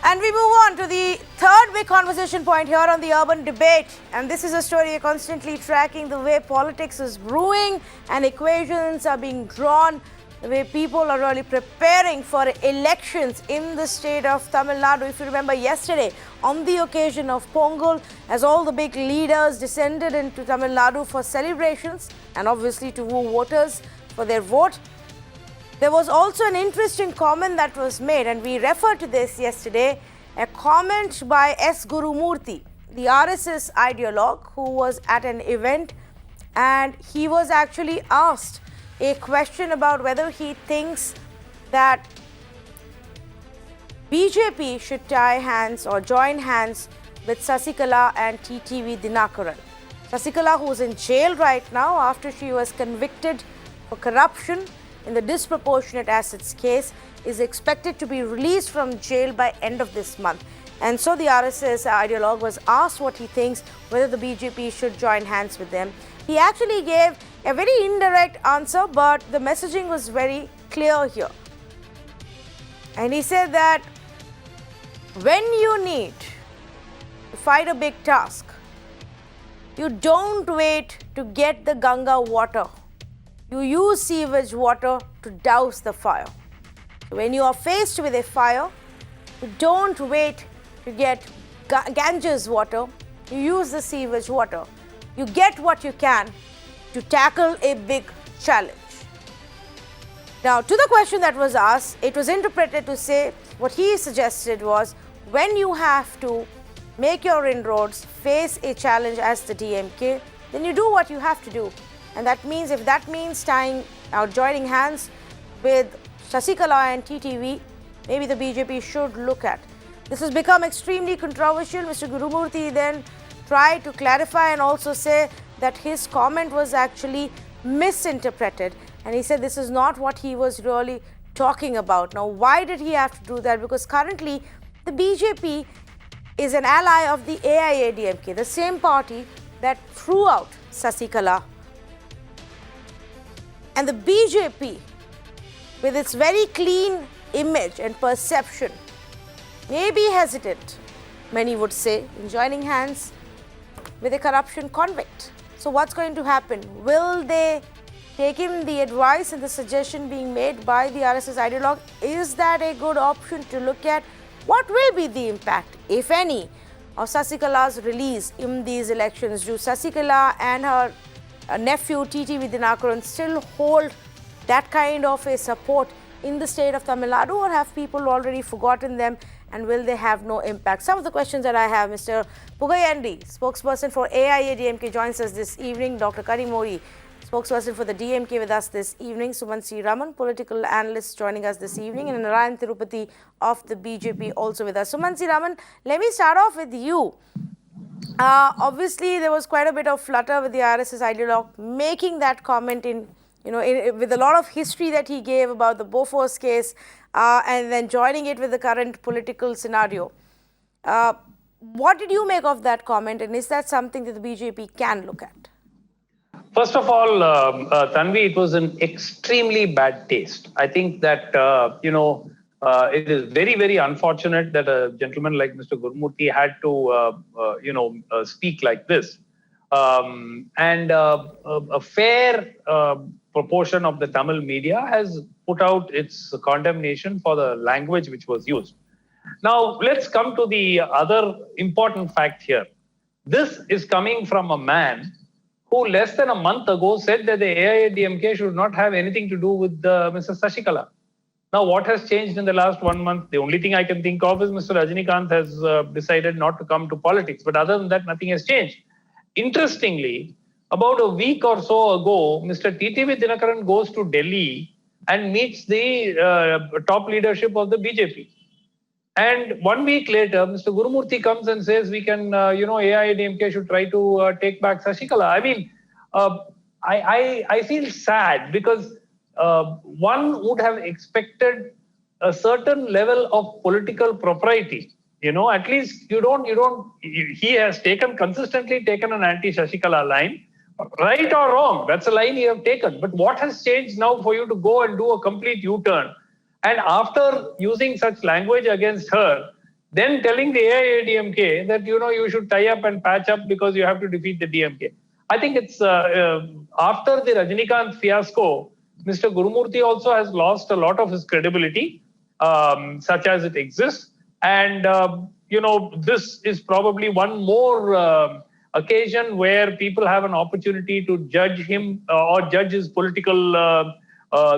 And we move on to the third big conversation point here on the urban debate. And this is a story you're constantly tracking, the way politics is brewing and equations are being drawn, the way people are really preparing for elections in the state of Tamil Nadu. If you remember yesterday, on the occasion of Pongal, as all the big leaders descended into Tamil Nadu for celebrations and obviously to woo voters for their vote, there was also an interesting comment that was made, and we referred to this yesterday, a comment by S. Gurumurthy, the RSS ideologue, who was at an event, and he was actually asked a question about whether he thinks that BJP should tie hands or join hands with Sasikala and TTV Dinakaran. Sasikala, who is in jail right now after she was convicted for corruption in the disproportionate assets case, is expected to be released from jail by end of this month. And so the RSS ideologue was asked what he thinks, whether the BJP should join hands with them. He actually gave a very indirect answer, but the messaging was very clear here. And he said that when you need to fight a big task, you don't wait to get the Ganga water. You use sewage water to douse the fire. When you are faced with a fire, you don't wait to get Ganges water. You use the sewage water. You get what you can to tackle a big challenge. Now, to the question that was asked, it was interpreted to say what he suggested was, when you have to make your inroads, face a challenge as the DMK, then you do what you have to do. And that means, if that means tying or joining hands with Sasikala and TTV, maybe the BJP should look at. This has become extremely controversial. Mr. Gurumurthy then tried to clarify and also say that his comment was actually misinterpreted. And he said this is not what he was really talking about. Now, why did he have to do that? Because currently, the BJP is an ally of the AIADMK, the same party that threw out Sasikala. And the BJP, with its very clean image and perception, may be hesitant, many would say, in joining hands with a corruption convict. So what's going to happen? Will they take in the advice and the suggestion being made by the RSS ideologue? Is that a good option to look at? What will be the impact, if any, of Sasikala's release in these elections? Do Sasikala and her nephew TTV Dinakaran still hold that kind of a support in the state of Tamil Nadu, or have people already forgotten them, and will they have no impact? Some of the questions that I have. Mr. Pugayandi, spokesperson for AIADMK, joins us this evening. Dr. Karimori, spokesperson for the DMK, with us this evening. Suman C. Raman, political analyst, joining us this evening, and Narayan Tirupati of the BJP also with us. Suman C. Raman, let me start off with you. Obviously, there was quite a bit of flutter with the RSS ideologue making that comment with a lot of history that he gave about the Bofors case, and then joining it with the current political scenario. What did you make of that comment, and is that something that the BJP can look at? First of all, Tanvi, it was an extremely bad taste. I think that, it is very, very unfortunate that a gentleman like Mr. Gurumurthy had to, speak like this. And a fair proportion of the Tamil media has put out its condemnation for the language which was used. Now, let's come to the other important fact here. This is coming from a man who less than a month ago said that the AIADMK should not have anything to do with Mrs. Sasikala. Now, what has changed in the last 1 month? The only thing I can think of is Mr. Rajinikanth has decided not to come to politics. But other than that, nothing has changed. Interestingly, about a week or so ago, Mr. TTV Dinakaran goes to Delhi and meets the top leadership of the BJP. And 1 week later, Mr. Gurumurthy comes and says we can, AIADMK should try to take back Sasikala. I mean, I feel sad because one would have expected a certain level of political propriety. At least he has consistently taken an anti-Sasikala line, right or wrong. That's a line you have taken. But what has changed now for you to go and do a complete U-turn? And after using such language against her, then telling the AIADMK that, you should tie up and patch up because you have to defeat the DMK. I think it's after the Rajinikanth fiasco, Mr. Gurumurthy also has lost a lot of his credibility, such as it exists. And, this is probably one more occasion where people have an opportunity to judge him or judge his political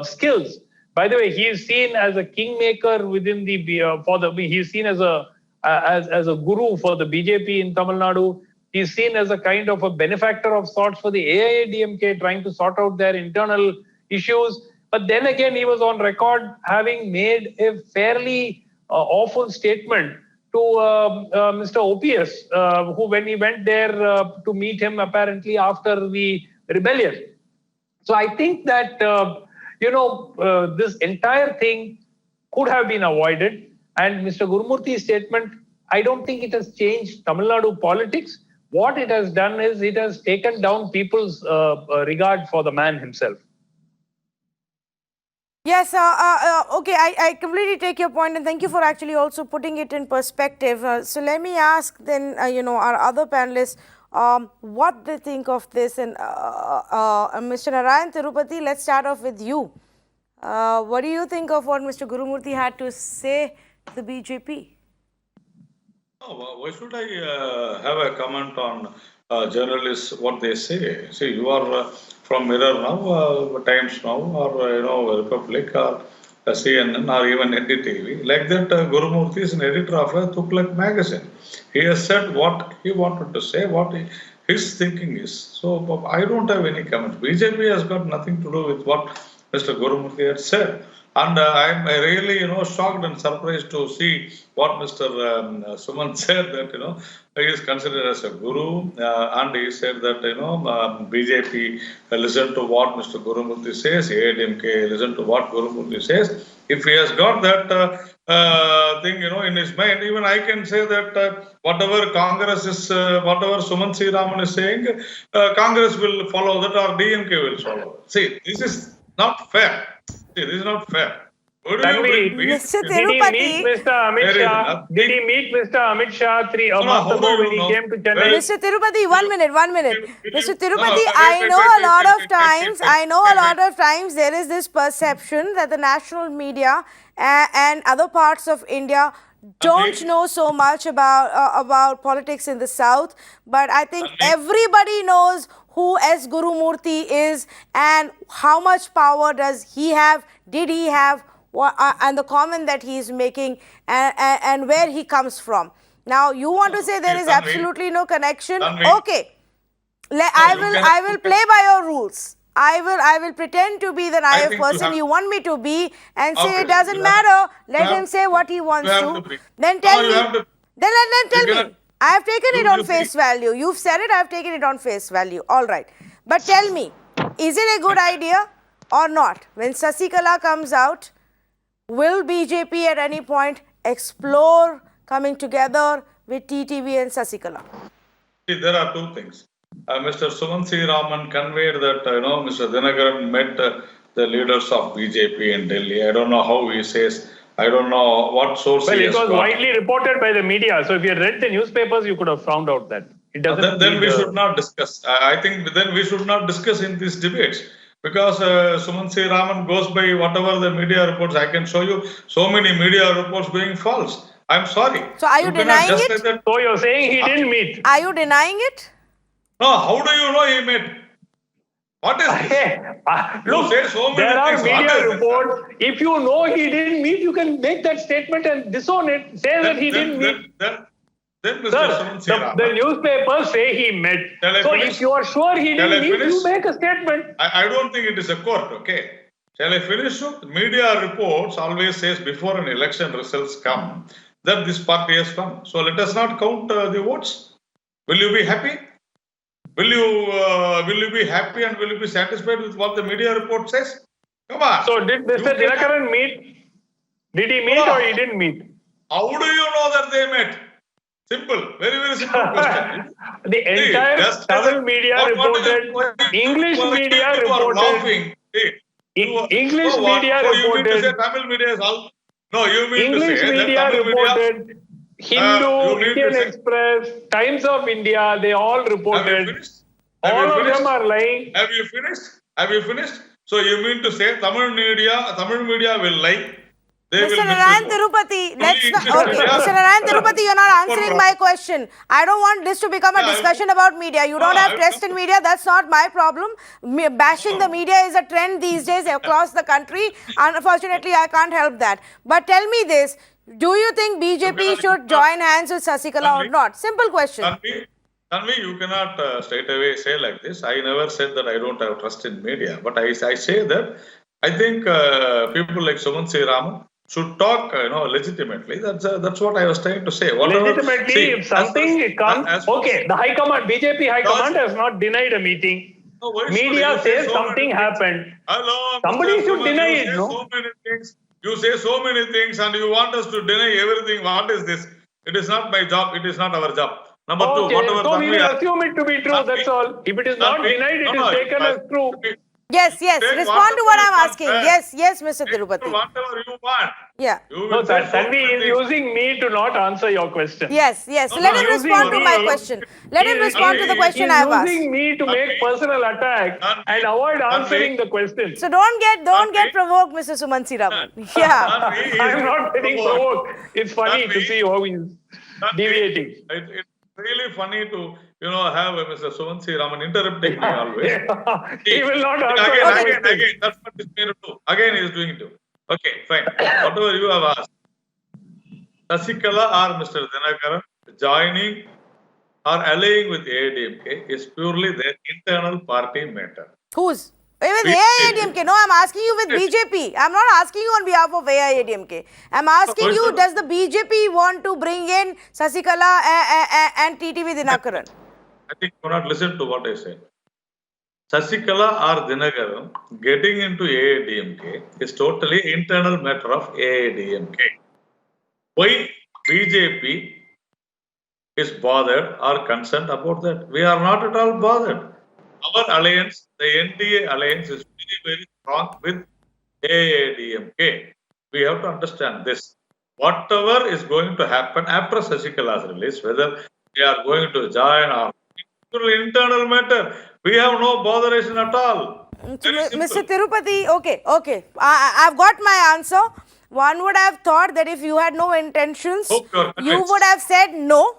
skills. By the way, he is seen as a kingmaker within the he is seen as a guru for the BJP in Tamil Nadu. He is seen as a kind of a benefactor of sorts for the AIADMK, trying to sort out their internal issues. But then again, he was on record having made a fairly awful statement to Mr. OPS, who, when he went there to meet him apparently after the rebellion. So I think that, this entire thing could have been avoided. And Mr. Gurumurthy's statement, I don't think it has changed Tamil Nadu politics. What it has done is it has taken down people's regard for the man himself. Yes, okay, I completely take your point, and thank you for actually also putting it in perspective. So let me ask then, our other panelists, what they think of this. And Mr. Narayan Tirupati, let's start off with you. What do you think of what Mr. Gurumurthy had to say to the BJP? Oh, why should I have a comment on journalists, what they say? See, you are from Mirror now, Times now, or Republic, or CNN, or even NDTV. Like that, Gurumurthy is an editor of a Tughlaq magazine. He has said what he wanted to say, what his thinking is. So I don't have any comments. BJP has got nothing to do with what Mr. Gurumurthy had said. And I'm really, shocked and surprised to see what Mr. Sumant said, that, he is considered as a guru, and he said that, BJP listen to what Mr. Gurumurthy says, AIADMK listen to what Gurumurthy says. If he has got that thing, in his mind, even I can say that whatever Congress is, whatever Sumant C. Raman is saying, Congress will follow that, or DMK will follow. See, this is not fair. See, this is not fair. Mr. Tirupati, Did he meet Mr. Amit Shah a month ago when he came to Chennai? Mr. Tirupati, 1 minute. Mr. Tirupati, I know a lot of times there is this perception that the national media and other parts of India don't know so much about politics in the South, but I think everybody knows who S. Gurumurthy is and how much power does he have, did he have, and the comment that he is making, and where he comes from. Now, you want to say there is absolutely no connection? Okay, I will play by your rules. I will pretend to be the naive person you want me to be and say it doesn't matter. Let him say what he wants to. Then tell me. Then tell me. I have taken it on face value. You've said it, I have taken it on face value. All right. But tell me, is it a good idea or not? When Sasikala comes out, will BJP at any point explore coming together with TTV and Sasikala? See, there are two things. Mr. Sumant C. Raman conveyed that, Mr. Dinakaran met the leaders of BJP in Delhi. I don't know how he says. I don't know what source he has got. Well, it was widely reported by the media. So if you had read the newspapers, you could have found out that. It doesn't. Then we should not discuss. I think then we should not discuss in these debates. Because Sumant C. Raman goes by whatever the media reports. I can show you so many media reports being false. I'm sorry. So are you denying it? So you're saying he didn't meet? Are you denying it? No, how do you know he met? What is this? Look, there are media reports. If you know he didn't meet, you can make that statement and disown it. Say that he didn't meet. Then Mr. Sir, the newspapers say he met. So if you are sure he didn't meet, you make a statement. I don't think it is a court, okay? Shall I finish? Media reports always says before an election results come that this party has won. So let us not count the votes. Will you be happy? Will you be happy and will you be satisfied with what the media report says? Come on. So did Mr. Dinakaran meet? Did he meet or he didn't meet? How do you know that they met? Simple. Very, very simple question. The entire Tamil media reported, English media reported. English media reported. Tamil media is all. No, you mean English to say media that Tamil reported. Hindu, you need to Indian say- Express, Times of India, they all Have you reported. finished? Have All you of finished? them are lying. Have you finished? Have you finished? So you mean to say Tamil media will lie? They Mr. will Narayan misreport. Tirupati, let's Only not, English okay, media- Mr. Narayan Tirupati, you're not Report answering from- my question. I don't want this to become a Yeah, discussion about media. You don't No, have I- trust in media, that's not my problem. Bashing the media is a trend these days across the country. Unfortunately, I can't help that. But tell me this, do you think BJP should join hands with Sasikala or not? Simple question. Tanvi, you cannot straight away say like this. I never said that I don't have trust in media, but I say that I think people like Sumanthi Raman should talk, legitimately. That's what I was trying to say. Legitimately, see, if something comes, okay, the High Command, BJP High Command has not denied a meeting. No, why should Media you say says so something many things? happened. Hello, Somebody Mr. should Suman, deny you it, say no? so many things. You say so many things and you want us to deny everything. What is this? It is not my job. It is not our job. Number two, Okay, whatever so we Tanvi will asked- assume it to be true, that's all. If it is not denied, it is taken as true. Yes, yes, Take respond to what whatever I'm you asking. want, Yes, yes, Mr. Tirupati. Whatever you want. Yeah. You No, will say so Tanvi many is things. using me to not answer your question. Yes, yes. No, Let no, him using respond to me- my question. Let him respond to the question I have asked. using me to make personal attack and avoid answering the question. So don't get provoked, Mr. Sumanthi Raman. Yeah. Tanvi is I'm not getting provoked. It's funny to Tanvi- see how he's Tanvi, deviating. It's really funny to have Mr. Sumanthi Raman interrupting me always. He will not answer your question. Again, that's what he's going to do. Again, he is doing it. Okay, fine. Whatever you have asked. Sasikala or Mr. Dinakaran joining or allying with AIDMK is purely their internal party matter. Who's? With BJP. AIADMK. No, I'm asking you with BJP. I'm not asking you on behalf of AIADMK. I'm asking No, you, sir. does the BJP want to bring in Sasikala and TTV Dinakaran? I think you not listen to what I said. Sasikala or Dinakaran getting into AIDMK is totally internal matter of AIDMK. Why BJP is bothered or concerned about that? We are not at all bothered. Our alliance, the NDA alliance, is very, very strong with AIDMK. We have to understand this. Whatever is going to happen after Sasikala's release, whether they are going to join or internal matter, we have no botheration at all. Very simple. Mr. Tirupati, okay. I've got my answer. One would have thought that if you had no intentions, Hope you are you convinced. would have said no.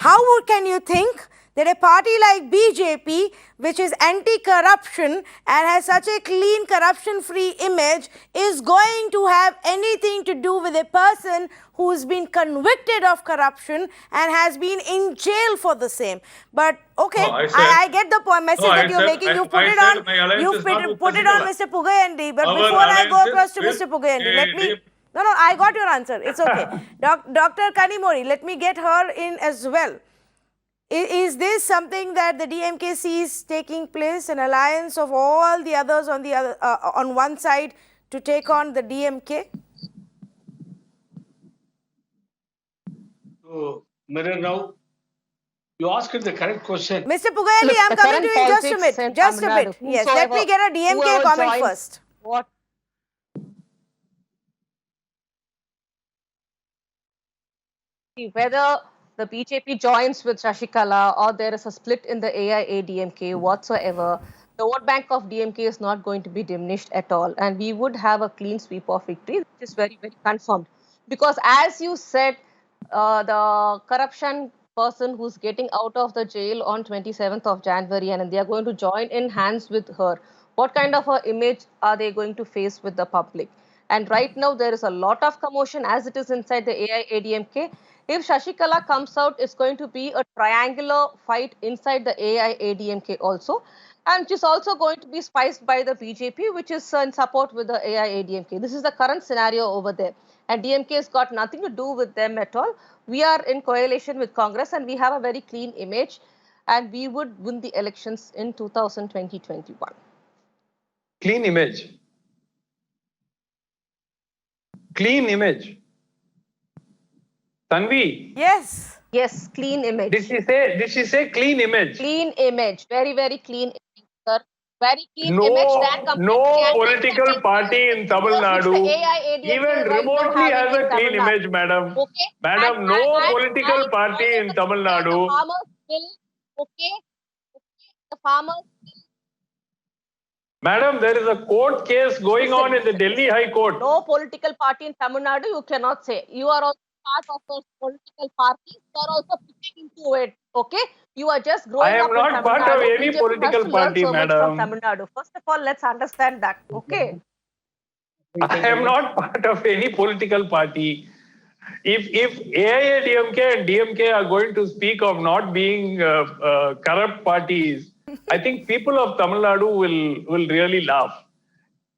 How can you think that a party like BJP, which is anti-corruption and has such a clean corruption-free image, is going to have anything to do with a person who's been convicted of corruption and has been in jail for the same? But okay, No, I said- I get the point, message No, I that you're said- making. You put I it said on. my alliance You've is not with put it on Sasikala. Mr. Pugayandi. But Our before I go alliance across to is Mr. Pugayandi, let me. with No, I got your answer. It's okay. Dr. Kanimori, let me get her in as well. Is this something that the DMK sees taking place, an alliance of all the others on the other, on one side to take on the DMK? So, Mirror, now you asked the correct question. Mr. Pugayandi, Look, I'm the coming to current you just a politics bit. in Just a Tamil bit. Nadu, Yes, let me get a DMK whoever comment joins first. What? Whether the BJP joins with Shashikala or there is a split in the AIADMK whatsoever, the vote bank of DMK is not going to be diminished at all. And we would have a clean sweep of victory, which is very, very confirmed. Because as you said, the corruption person who's getting out of the jail on 27th of January and they are going to join in hands with her. What kind of an image are they going to face with the public? And right now, there is a lot of commotion as it is inside the AIADMK. If Shashikala comes out, it's going to be a triangular fight inside the AIADMK also. And which is also going to be spiced by the BJP, which is in support with the AIADMK. This is the current scenario over there. And DMK has got nothing to do with them at all. We are in coalition with Congress and we have a very clean image. And we would win the elections in 2020-21. Clean image. Clean image. Tanvi, Yes. Yes, clean image. did she say clean image? Clean image. Very, very clean image, sir. very clean image than compared No to the anti-AIADMK political party in Tamil which Nadu the AIADMK even is right now remotely having has in a Tamil clean Nadu. image, madam. Okay. Madam, no political party and in Tamil Nadu. The farmers will, okay, the farmers will. Madam, there is a court case going on in the Delhi High Court. No political party in Tamil Nadu, you cannot say. You are also part of those political parties. You are also fitting into it. Okay? You are just growing I am up in not Tamil part Nadu. of any BJP political has to learn party, so much from madam. Tamil Nadu. First of all, let's understand that. Okay? I am not part of any political party. If AIADMK and DMK are going to speak of not being corrupt parties, I think people of Tamil Nadu will really laugh.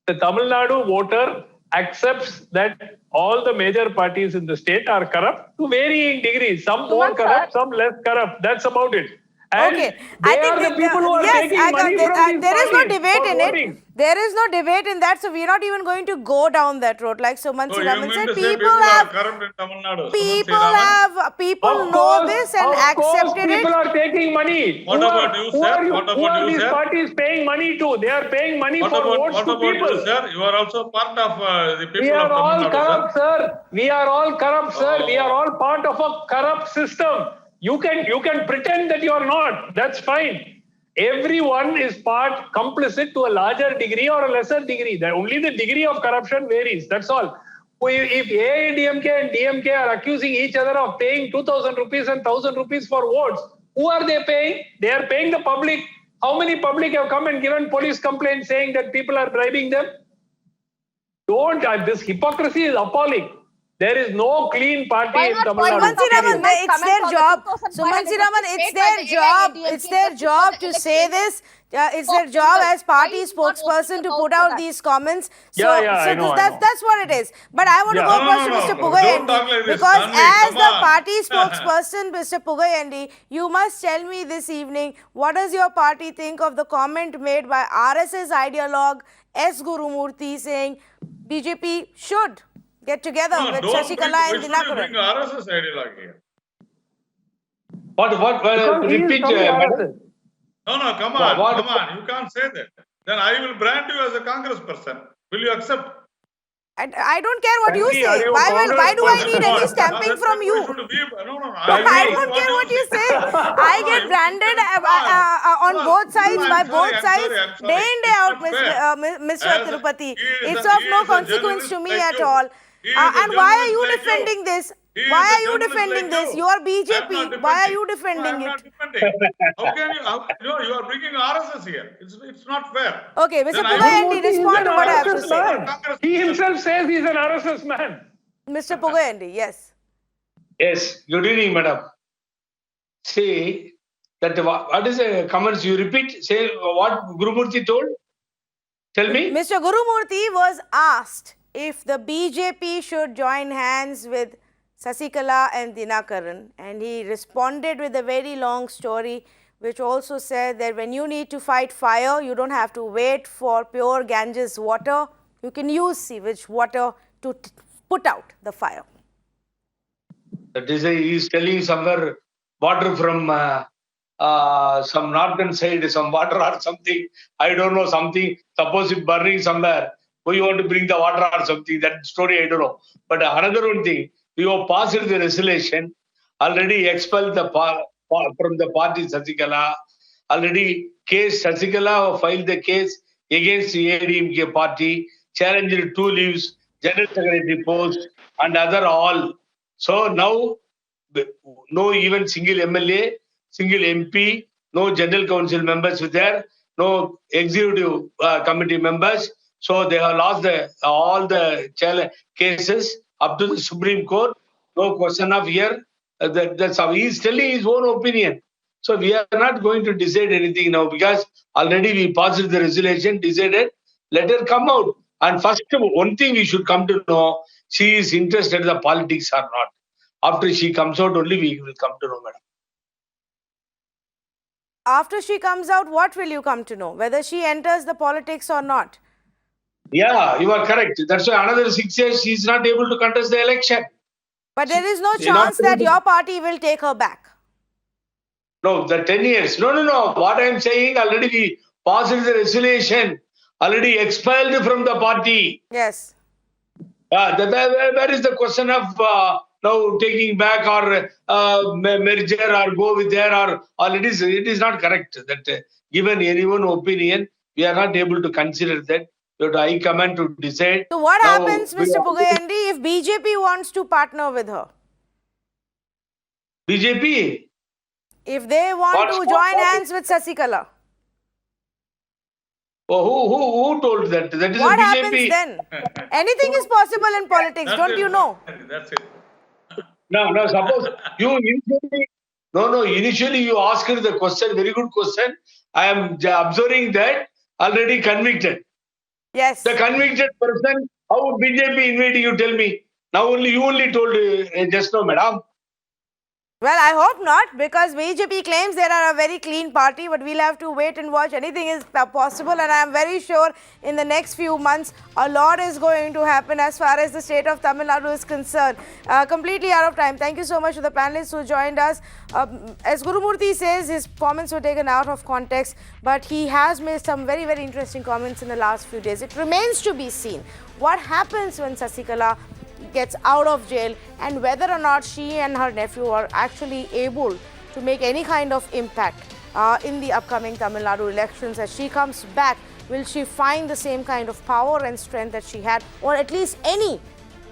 The Tamil Nadu voter accepts that all the major parties in the state are corrupt to varying degrees. Some more Suman sir. corrupt, some less corrupt. That's about it. And Okay, they are the people who are taking money from these there is no parties debate for in voting. it. There is no debate in that, so we are not even going to go down that road. Like Suman So you Siraman mean said, to say people are have, corrupt in Tamil Nadu? people Suman Siraman? have, people Of know course, this and of course accepted people it. are taking money. What about you, who sir? are, What who about are you, these sir? parties paying money to? They are paying money What for about votes to you, people. sir? You are also part of the people We of are Tamil all Nadu, corrupt, sir. We are all corrupt, sir. We are Oh. all part of a corrupt system. You can pretend that you are not. That's fine. Everyone is part complicit to a larger degree or a lesser degree. Only the degree of corruption varies. That's all. If AIADMK and DMK are accusing each other of paying 2,000 rupees and 1,000 rupees for votes, who are they paying? They are paying the public. How many public have come and given police complaints saying that people are bribing them? This hypocrisy is appalling. There is no clean party Why in not Tamil point Nadu. Suman Siraman, Nice it's comments their on the job. 2,500 Suman Siraman, rupees it's paid by their the job. AIADMK It's their just before job the to election. say this. It's So, their job people, as party why is not spokesperson opening to the put door for out that? these comments. Yeah, I know. That's what it is. But I want to Yeah. go No, across to no, Mr. no. Pugayendi, Don't talk like this, because Tanvi, as come the on. party spokesperson, Mr. Pugayendi, you must tell me this evening, what does your party think of the comment made by RSS ideologue S. Gurumurthy saying BJP should get together No, with don't Shashikala why and should you bring Dinakaran? RSS ideologue here? Repeat, Because he is from the madam. RSS. No, come What- on, come on. You can't say that. Then I will brand you as a Congress person. Will you accept? I don't care what you Tanvi, say. are you Why do I Congress need person? any stamping That's from why you? we should be- No. I don't care what you say. I get branded on No, both sides, I'm by sorry, both I'm sides, sorry, I'm sorry. day in, day It's out, not fair. Mr. As a- Tirupati. he is It's a- of he no is a consequence to journalist me like at you. all. He is a And why are journalist you like you. defending this? He is Why a are you journalist defending like this? you. You are I'm BJP. not Why are defending. you defending No, I'm it? not defending. How can you are bringing RSS here. It's not fair. Okay, Mr. Then I will- Pugayendi, Gurumurthy is respond an to what I have to RSS say. man. He himself says he's an RSS man. Mr. Pugayendi, yes. Yes, good evening, madam. See, that what is the comments you repeat? Say what Gurumurthy told? Tell me. Mr. Gurumurthy was asked if the BJP should join hands with Sasikala and Dinakaran, and he responded with a very long story which also said that when you need to fight fire, you don't have to wait for pure Ganges water. You can use sewage water to put out the fire. That is, he is telling somewhere water from some northern side, some water or something. I don't know, something. Suppose if burning somewhere, who you want to bring the water or something. That story I don't know. But another one thing, you have passed the resolution, already expelled the from the party Sasikala. Already case Sasikala filed the case against the ADMK party, challenged 2 leaves, general secretary post, and other all. So now, no even single MLA, single MP, no general council members were there, no executive committee members. So they have lost all the cases up to the Supreme Court. No question of here. That's how he is telling his own opinion. So we are not going to decide anything now because already we passed the resolution, decided, let her come out. And first, one thing we should come to know, she is interested in the politics or not. After she comes out, only we will come to know, madam. After she comes out, what will you come to know? Whether she enters the politics or not? Yeah, you are correct. That's why another 6 years she is not able to contest the election. But there is no You're not chance that able to- your party will take her back. No, the 10 years. No. What I am saying, already we passed the resolution, already expelled from the party. Yes. Where is the question of now taking back or merger or go with there or it is not correct that given anyone opinion, we are not able to consider that. We have to High Command to decide. So what Now, happens, we Mr. are- Pugayandi, if BJP wants to partner with her? BJP? If they want What- to what- join what- hands with Sasikala, Oh, who told that? That is what a happens BJP. then? Anything is possible in politics, That's don't it. you know? That's it. No, suppose you initially, no, initially you asked the question, very good question. I am observing that already convicted. Yes. The convicted person, how would BJP invade you, tell me? Now you only told just now, madam. Well, I hope not, because BJP claims they are a very clean party, but we'll have to wait and watch. Anything is possible, and I am very sure in the next few months, a lot is going to happen as far as the state of Tamil Nadu is concerned. Completely out of time. Thank you so much to the panelists who joined us. As Gurumurthy says, his comments were taken out of context, but he has made some very, very interesting comments in the last few days. It remains to be seen what happens when Sasikala gets out of jail and whether or not she and her nephew are actually able to make any kind of impact in the upcoming Tamil Nadu elections. As she comes back, will she find the same kind of power and strength that she had, or at least any,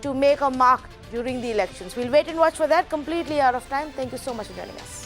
to make a mark during the elections? We'll wait and watch for that. Completely out of time. Thank you so much for joining us.